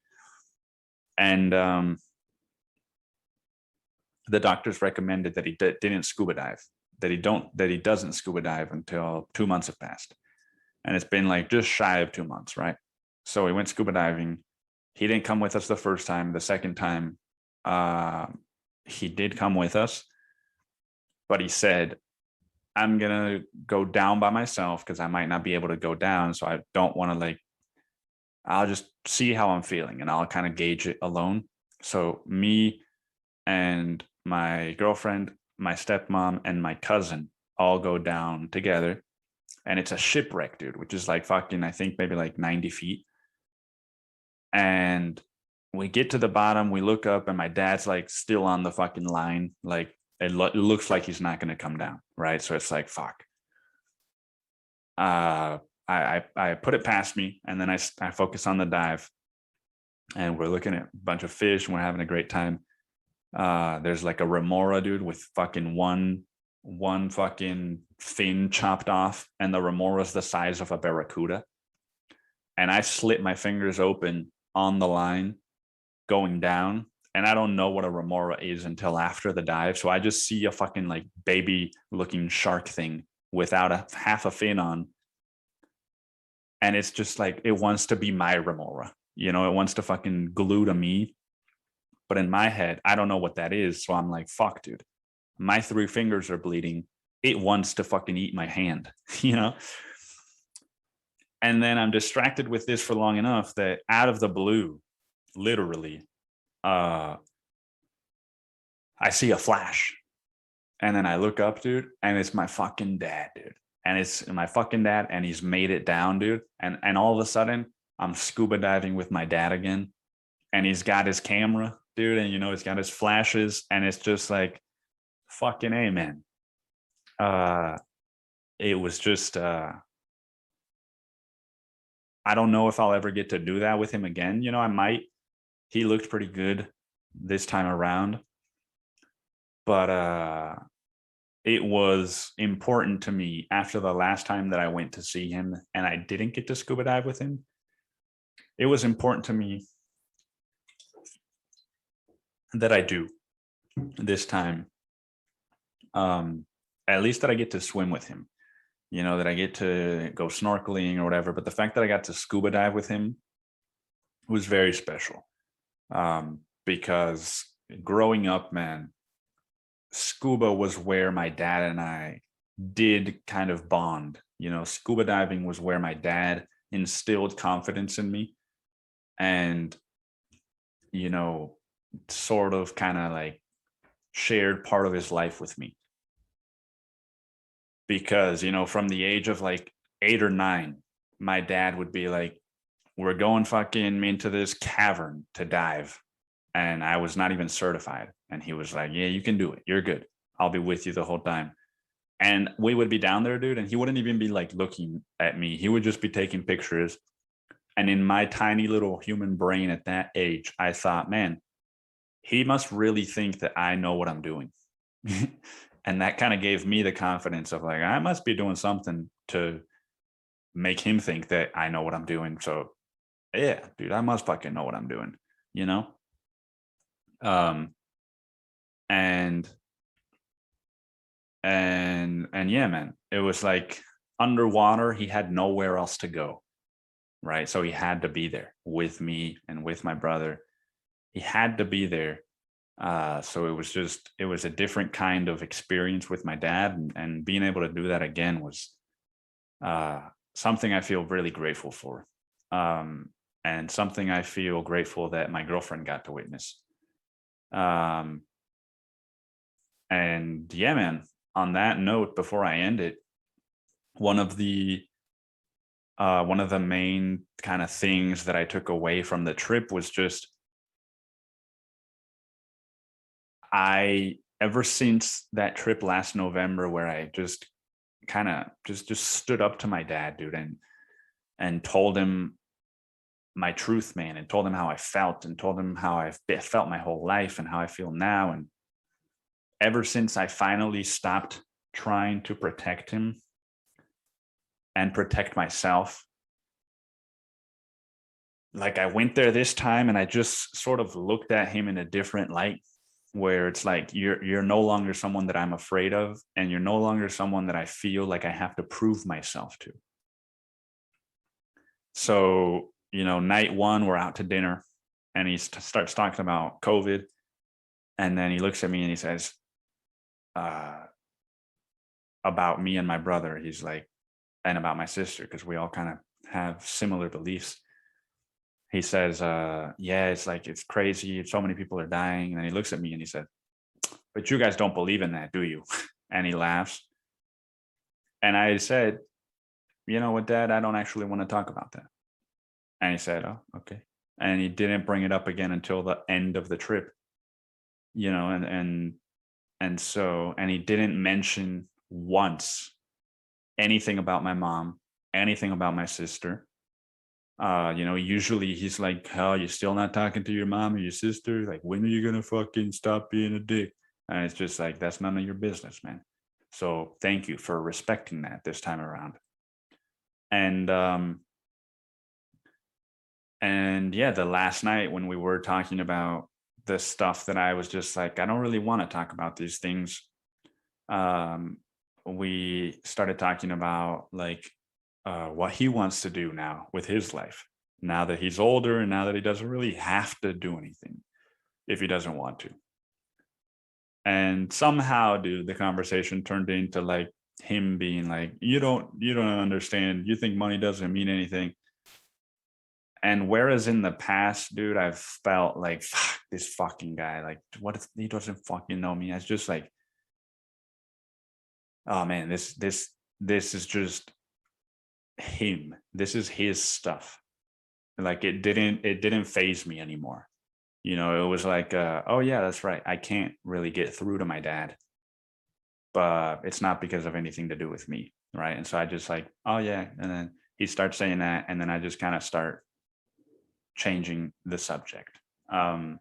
And the doctors recommended that he didn't scuba dive, that he doesn't scuba dive until 2 months have passed. And it's been like just shy of 2 months, right? So we went scuba diving. He didn't come with us the first time. The second time, he did come with us. But he said, I'm going to go down by myself because I might not be able to go down. So I don't want to like, I'll just see how I'm feeling and I'll kind of gauge it alone. So me and my girlfriend, my stepmom, and my cousin all go down together. And it's a shipwreck, dude, which is like fucking, I think maybe like 90 feet. And we get to the bottom, we look up, and my dad's like still on the fucking line. Like it looks like he's not going to come down, right? So it's like, fuck. I put it past me, and then I focus on the dive. And we're looking at a bunch of fish, and we're having a great time. There's like a remora, dude, with fucking one fucking fin chopped off, and the remora's the size of a barracuda. And I slit my fingers open on the line going down, and I don't know what a remora is until after the dive. So I just see a fucking like baby looking shark thing without half a fin on. And it's just like, it wants to be my remora, you know, it wants to fucking glue to me. But in my head, I don't know what that is. So I'm like, fuck, dude, my 3 fingers are bleeding. It wants to fucking eat my hand, you know? And then I'm distracted with this for long enough that out of the blue, literally, I see a flash And then I look up, dude, and it's my fucking dad, dude. And it's my fucking dad, and he's made it down, dude. And all of a sudden, I'm scuba diving with my dad again. And he's got his camera, dude, and he's got his flashes, and it's just like fucking amen. It was just I don't know if I'll ever get to do that with him again. I might. He looked pretty good this time around. But it was important to me after the last time that I went to see him and I didn't get to scuba dive with him. It was important to me that I do this time. At least that I get to swim with him, that I get to go snorkeling or whatever. But the fact that I got to scuba dive with him was very special. Because growing up, man, scuba was where my dad and I did kind of bond. Scuba diving was where my dad instilled confidence in me and, sort of kind of like shared part of his life with me. Because, from the age of like 8 or 9, my dad would be like, we're going fucking into this cavern to dive. And I was not even certified. And he was like, yeah, you can do it. You're good. I'll be with you the whole time. And we would be down there, dude. And he wouldn't even be like looking at me. He would just be taking pictures. And in my tiny little human brain at that age, I thought, man, he must really think that I know what I'm doing. And that kind of gave me the confidence of like, I must be doing something to make him think that I know what I'm doing. So yeah, dude, I must fucking know what I'm doing, you know? And yeah, man, it was like underwater, he had nowhere else to go. Right. So he had to be there with me and with my brother. He had to be there. So it was a different kind of experience with my dad, and being able to do that again was something I feel really grateful for. And something I feel grateful that my girlfriend got to witness. And yeah, man, on that note, before I end it, one of the main kind of things that I took away from the trip was just ever since that trip last November where I just kind of just stood up to my dad, dude, and told him my truth, man, and told him how I felt and told him how I've felt my whole life and how I feel now. And ever since I finally stopped trying to protect him and protect myself, like I went there this time and I just sort of looked at him in a different light, where it's like you're no longer someone that I'm afraid of, and you're no longer someone that I feel like I have to prove myself to. So, night one, we're out to dinner and he starts talking about COVID. And then he looks at me and he says, about me and my brother, he's like, and about my sister, because we all kind of have similar beliefs. He says, yeah, it's like, it's crazy. So many people are dying. And then he looks at me and he said, but you guys don't believe in that, do you? And he laughs. And I said, you know what, Dad, I don't actually want to talk about that. And he said, oh, okay. And he didn't bring it up again until the end of the trip, and he didn't mention once anything about my mom, anything about my sister. Usually he's like, hell, you're still not talking to your mom or your sister? Like, when are you going to fucking stop being a dick? And it's just like, that's none of your business, man. So thank you for respecting that this time around. And yeah, the last night when we were talking about the stuff that I was just like, I don't really want to talk about these things. We started talking about like what he wants to do now with his life, now that he's older and now that he doesn't really have to do anything if he doesn't want to. And somehow, dude, the conversation turned into like him being like, you don't understand. You think money doesn't mean anything. And whereas in the past, dude, I've felt like, fuck this fucking guy. Like, what if he doesn't fucking know me? It's just like, oh man, this is just him. This is his stuff. Like it didn't phase me anymore. It was like, oh yeah, that's right. I can't really get through to my dad, but it's not because of anything to do with me, right? And so I just like, oh yeah, and then he starts saying that, and then I just kind of start changing the subject. Um,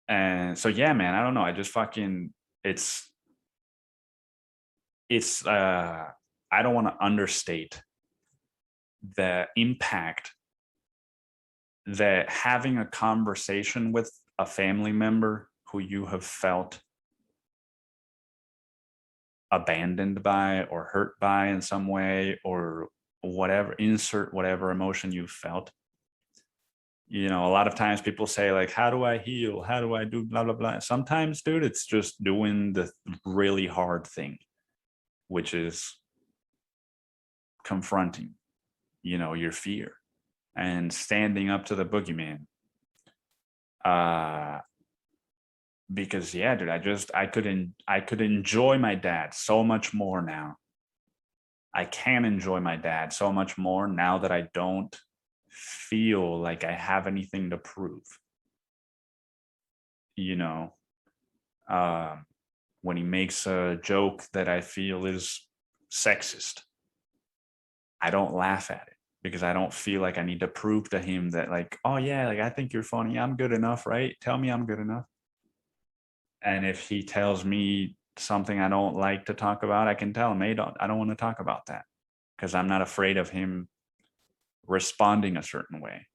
and so yeah, man, I don't know. I just fucking it's it's I don't want to understate the impact that having a conversation with a family member who you have felt abandoned by or hurt by in some way, or whatever, insert whatever emotion you've felt. A lot of times people say, like, how do I heal? How do I do blah, blah, blah? Sometimes, dude, it's just doing the really hard thing, which is confronting, your fear and standing up to the boogeyman. Uh, because yeah, dude, I could enjoy my dad so much more now. I can enjoy my dad so much more now that I don't feel like I have anything to prove. You know, um, when he makes a joke that I feel is sexist, I don't laugh at it because I don't feel like I need to prove to him that, like, oh yeah, like I think you're funny. I'm good enough, right? Tell me I'm good enough. And if he tells me something I don't like to talk about, I can tell him, hey, I don't want to talk about that, because I'm not afraid of him responding a certain way.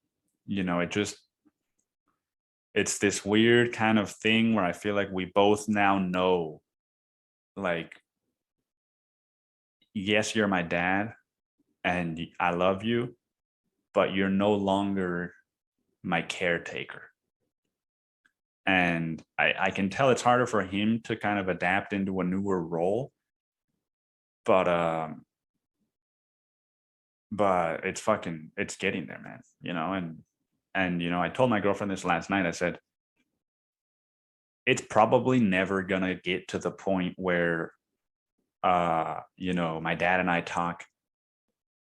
It's this weird kind of thing where I feel like we both now know, like, yes, you're my dad and I love you, but you're no longer my caretaker. And I can tell it's harder for him to kind of adapt into a newer role, but it's getting there, man. And I told my girlfriend this last night. I said, it's probably never gonna get to the point where my dad and I talk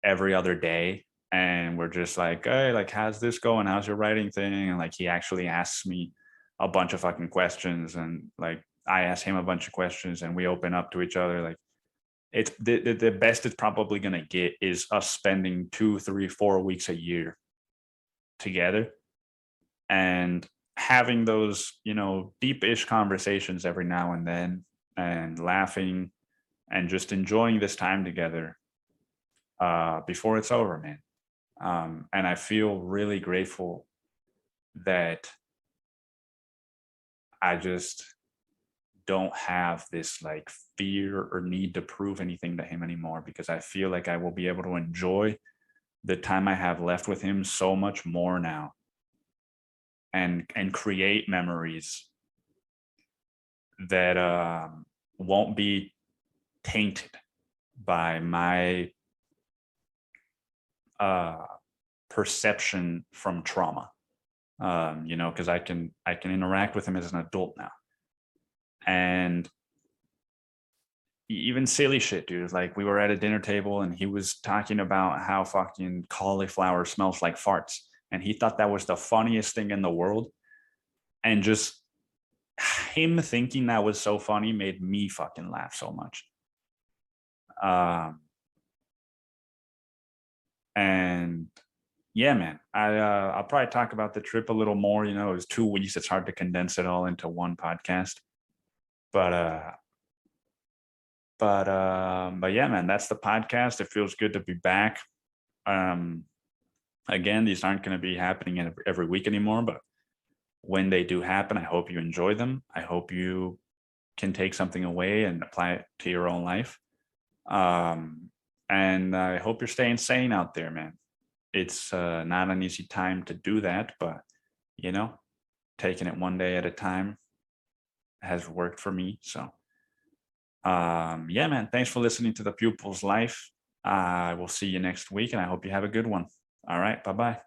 every other day, and we're just like, hey, like, how's this going? How's your writing thing? And like, he actually asks me a bunch of fucking questions, and like I ask him a bunch of questions, and we open up to each other. Like, it's the best it's probably gonna get is us spending 2, 3, 4 weeks a year together and having those, deep-ish conversations every now and then, and laughing and just enjoying this time together before it's over, man. And I feel really grateful that I just don't have this like fear or need to prove anything to him anymore, because I feel like I will be able to enjoy the time I have left with him so much more now, and create memories that won't be tainted by my uh, perception from trauma. Because I can interact with him as an adult now, and even silly shit, dude. Like, we were at a dinner table and he was talking about how fucking cauliflower smells like farts, and he thought that was the funniest thing in the world, and just him thinking that was so funny made me fucking laugh so much. Um, and yeah, man, I'll probably talk about the trip a little more. It was 2 weeks. It's hard to condense it all into one podcast, but but yeah, man, that's the podcast. It feels good to be back. Um, Again, these aren't going to be happening every week anymore, but when they do happen, I hope you enjoy them. I hope you can take something away and apply it to your own life. And I hope you're staying sane out there, man. It's not an easy time to do that, but you know, taking it one day at a time has worked for me. So, yeah, man, thanks for listening to the Pupil's Life. I will see you next week, and I hope you have a good one. All right, bye bye.